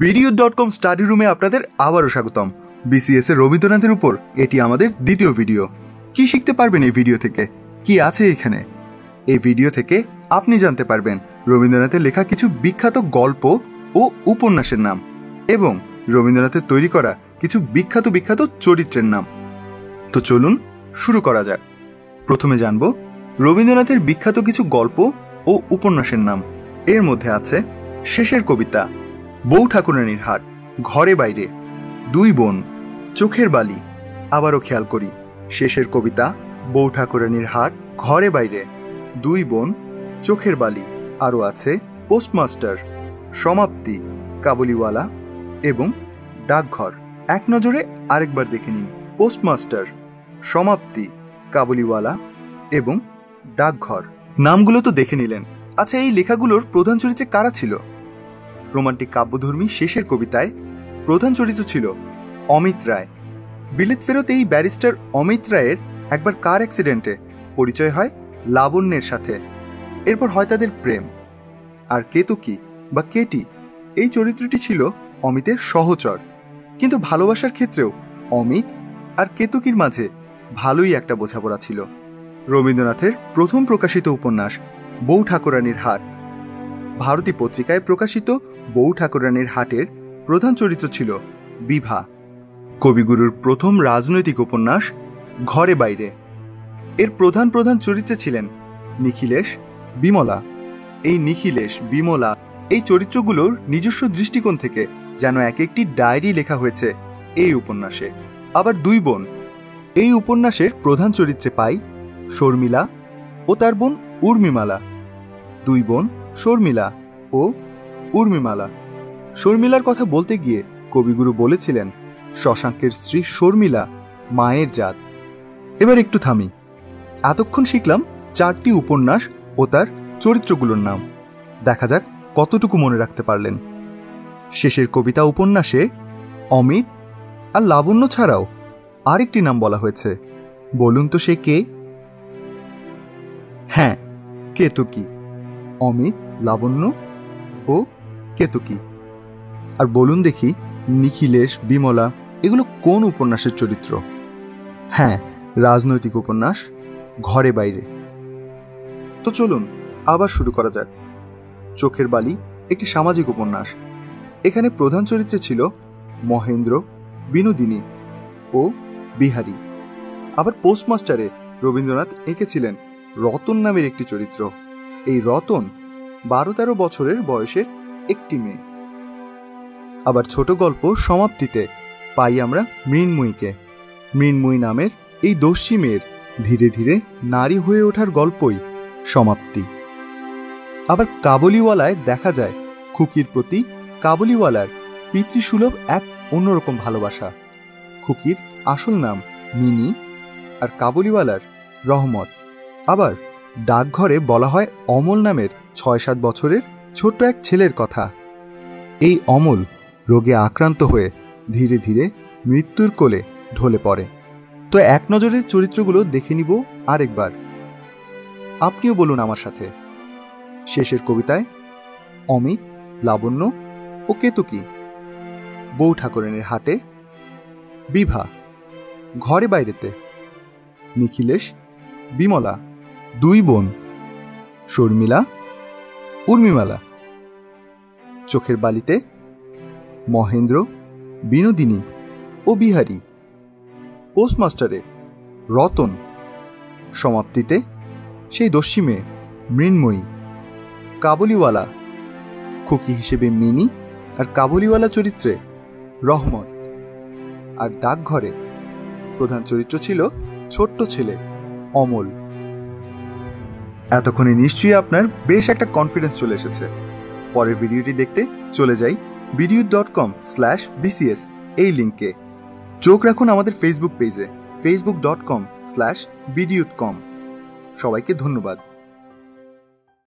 বিডিউ.কম study রুমে আপনাদের আবারও স্বাগতম। বিসিএস এর রবীন্দ্রনাথের উপর এটি আমাদের দ্বিতীয় ভিডিও। কি শিখতে পারবেন এই ভিডিও থেকে, কি আছে এখানে? এই ভিডিও থেকে আপনি জানতে পারবেন রবীন্দ্রনাথের লেখা কিছু বিখ্যাত গল্প ও উপন্যাসের নাম এবং রবীন্দ্রনাথের তৈরি করা কিছু বিখ্যাত চরিত্রের নাম। তো চলুন শুরু করা যাক। প্রথমে জানব রবীন্দ্রনাথের বিখ্যাত কিছু গল্প ও উপন্যাসের নাম। এর মধ্যে আছে শেষের কবিতা, বউ ঠাকুরানীর হাট, ঘরে বাইরে, দুই বোন, চোখের বালি। আবারও খেয়াল করি, শেষের কবিতা, বউ ঠাকুরানীর হাট, ঘরে বাইরে, দুই বোন, চোখের বালি। আরও আছে পোস্টমাস্টার, সমাপ্তি, কাবুলিওয়ালা এবং ডাকঘর। এক নজরে আরেকবার দেখে নিন, পোস্টমাস্টার, সমাপ্তি, কাবুলিওয়ালা এবং ডাকঘর। নামগুলো তো দেখে নিলেন। আচ্ছা, এই লেখাগুলোর প্রধান চরিত্রে কারা ছিল? রোমান্টিক কাব্যধর্মী শেষের কবিতায় প্রধান চরিত্র ছিল অমিত রায়। বিলেত ফেরত এই ব্যারিস্টার অমিত রায়ের একবার কার অ্যাক্সিডেন্টে পরিচয় হয় লাবণ্যের সাথে। এরপর হয় তাদের প্রেম। আর কেতকী বা কেটি, এই চরিত্রটি ছিল অমিতের সহচর। কিন্তু ভালোবাসার ক্ষেত্রেও অমিত আর কেতকীর মাঝে ভালোই একটা বোঝাপড়া ছিল। রবীন্দ্রনাথের প্রথম প্রকাশিত উপন্যাস বউ ঠাকুরানীর হাট। ভারতী পত্রিকায় প্রকাশিত বউ ঠাকুরানীর হাটের প্রধান চরিত্র ছিল বিভা। কবিগুরুর প্রথম রাজনৈতিক উপন্যাস ঘরে বাইরে। এর প্রধান চরিত্রে ছিলেন নিখিলেশ, বিমলা। এই নিখিলেশ, বিমলা এই চরিত্রগুলোর নিজস্ব দৃষ্টিকোণ থেকে যেন এক একটি ডায়েরি লেখা হয়েছে এই উপন্যাসে। আবার দুই বোন, এই উপন্যাসের প্রধান চরিত্রে পাই শর্মিলা ও তার বোন উর্মিমালা। দুই বোন শর্মিলা ও উর্মিমালা। শর্মিলার কথা বলতে গিয়ে কবিগুরু বলেছিলেন, শশাঙ্কের স্ত্রী শর্মিলা মায়ের জাত। এবার একটু থামি। এতক্ষণ শিখলাম 4টি উপন্যাস ও তার চরিত্রগুলোর নাম। দেখা যাক কতটুকু মনে রাখতে পারলেন। শেষের কবিতা উপন্যাসে অমিত আর লাবণ্য ছাড়াও আরেকটি নাম বলা হয়েছে। বলুন তো সে কে? হ্যাঁ, কেতকী। অমিত, লাবণ্য ও কেতকী। আর বলুন দেখি, নিখিলেশ, বিমলা এগুলো কোন উপন্যাসের চরিত্র? হ্যাঁ, রাজনৈতিক উপন্যাস ঘরে বাইরে। তো চলুন আবার শুরু করা যাক। চোখের বালি একটি সামাজিক উপন্যাস। এখানে প্রধান চরিত্রে ছিল মহেন্দ্র, বিনোদিনী ও বিহারী। আবার পোস্টমাস্টারে রবীন্দ্রনাথ এঁকেছিলেন রতন নামের একটি চরিত্র। এই রতন 12-13 বছরের বয়সের একটি মেয়ে। আবার ছোট গল্প সমাপ্তিতে পাই আমরা মৃন্ময়ীকে। মৃন্ময়ী নামের এই দস্যি মেয়ের ধীরে ধীরে নারী হয়ে ওঠার গল্পই সমাপ্তি। আবার কাবুলিওয়ালায় দেখা যায় খুকির প্রতি কাবুলিওয়ালার পিতৃসুলভ এক অন্যরকম ভালোবাসা। খুকির আসল নাম মিনি আর কাবুলিওয়ালার রহমত। আবার ডাকঘরে বলা হয় অমল নামের 6-7 বছরের ছোট্ট এক ছেলের কথা। এই অমল রোগে আক্রান্ত হয়ে ধীরে ধীরে মৃত্যুর কোলে ঢলে পড়ে। তো এক নজরে চরিত্রগুলো দেখে নিব আরেকবার। আপনিও বলুন আমার সাথে। শেষের কবিতায় অমিত, লাবণ্য ও কেতকী। বউ ঠাকুরানীর হাটে বিভা। ঘরে বাইরেতে নিখিলেশ, বিমলা। দুই বোন শর্মিলা, উর্মিমালা। চোখের বালিতে মহেন্দ্র, বিনোদিনী ও বিহারী। পোস্টমাস্টারে রতন। সমাপ্তিতে সেই দস্যি মেয়ে মৃন্ময়ী। কাবুলিওয়ালা খুকি হিসেবে মিনি আর কাবুলিওয়ালা চরিত্রে রহমত। আর ডাকঘরে প্রধান চরিত্র ছিল ছোট্ট ছেলে অমল। এতক্ষণে নিশ্চয়ই আপনার বেশ একটা কনফিডেন্স চলে এসেছে। পরের ভিডিওটি দেখতে চলে যাই bidu.com/bcs এই লিঙ্কে। চোখ রাখুন আমাদের ফেসবুক পেজে facebook.com/bidu.com। সবাইকে ধন্যবাদ।